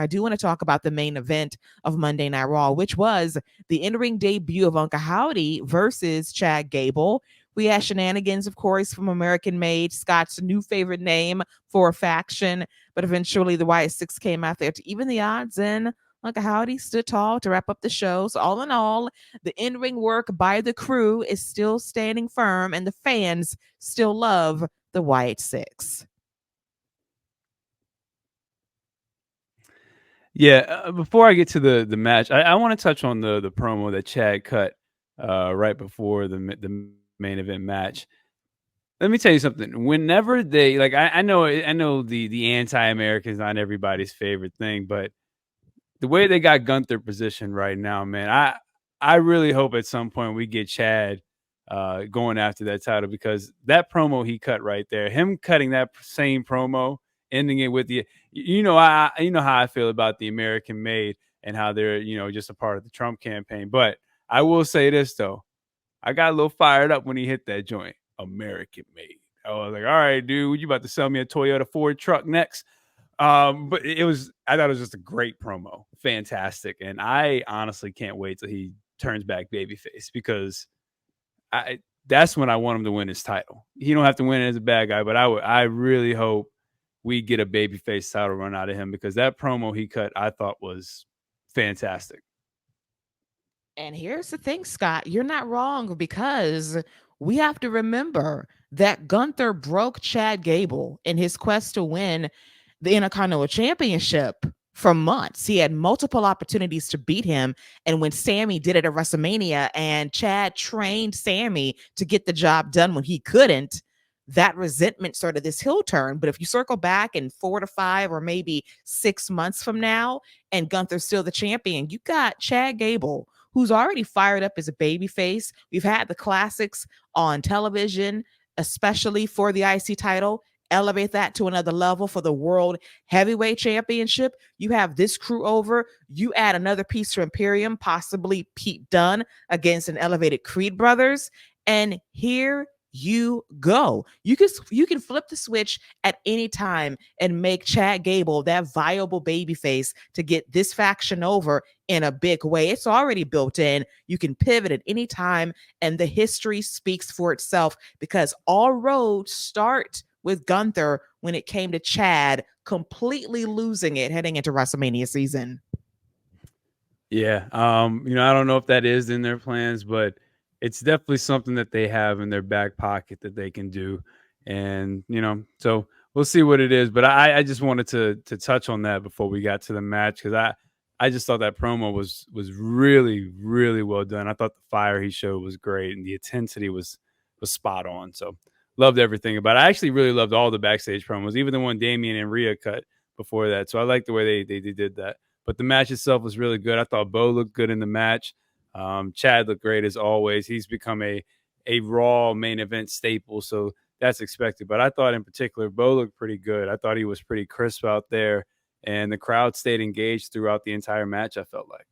I do want to talk about the main event of Monday Night Raw, which was the in-ring debut of Uncle Howdy versus Chad Gable. We had shenanigans, of course, from American Made, Scott's new favorite name for a faction. But eventually the Wyatt Six came out there to even the odds, and Uncle Howdy stood tall to wrap up the show. So all in all, the in-ring work by the crew is still standing firm, and the fans still love the Wyatt Six. Yeah, before I get to the match, I want to touch on the promo that Chad cut right before the main event match. Let me tell you something. Whenever they like, I know the anti-American is not everybody's favorite thing, but the way they got Gunther positioned right now, man, I really hope at some point we get Chad going after that title, because that promo he cut right there, him cutting that same promo, ending it with you know how I feel about the American Made and how they're just a part of the Trump campaign. But I will say this though, I got a little fired up when he hit that joint, American Made. I was like, all right, dude, you about to sell me a Toyota Ford truck next? But I thought it was just a great promo, fantastic, and I honestly can't wait till he turns back babyface, because that's when I want him to win his title. He don't have to win it as a bad guy, but I really hope we get a babyface title run out of him, because that promo he cut I thought was fantastic. And here's the thing, Scott, you're not wrong, because we have to remember that Gunther broke Chad Gable in his quest to win the Intercontinental Championship for months. He had multiple opportunities to beat him. And when Sammy did it at WrestleMania and Chad trained Sammy to get the job done when he couldn't, that resentment started this heel turn. But if you circle back in 4 to 5 or maybe 6 months from now and Gunther's still the champion, you got Chad Gable, who's already fired up as a babyface. We've had the classics on television, especially for the IC title. Elevate that to another level for the World Heavyweight Championship. You have this crew over. You add another piece to Imperium, possibly Pete Dunne against an elevated Creed brothers. And here you go. You can flip the switch at any time and make Chad Gable that viable babyface to get this faction over in a big way. It's already built in. You can pivot at any time, and the history speaks for itself, because all roads start with Gunther when it came to Chad completely losing it heading into WrestleMania season. Yeah. I don't know if that is in their plans, but it's definitely something that they have in their back pocket that they can do. And, so we'll see what it is. But I just wanted to touch on that before we got to the match, because I just thought that promo was really, really well done. I thought the fire he showed was great, and the intensity was spot on. So loved everything about it. I actually really loved all the backstage promos, even the one Damian and Rhea cut before that. So I like the way they did that. But the match itself was really good. I thought Bo looked good in the match. Chad looked great as always. He's become a Raw main event staple, so that's expected. But I thought in particular, Bo looked pretty good. I thought he was pretty crisp out there, and the crowd stayed engaged throughout the entire match, I felt like.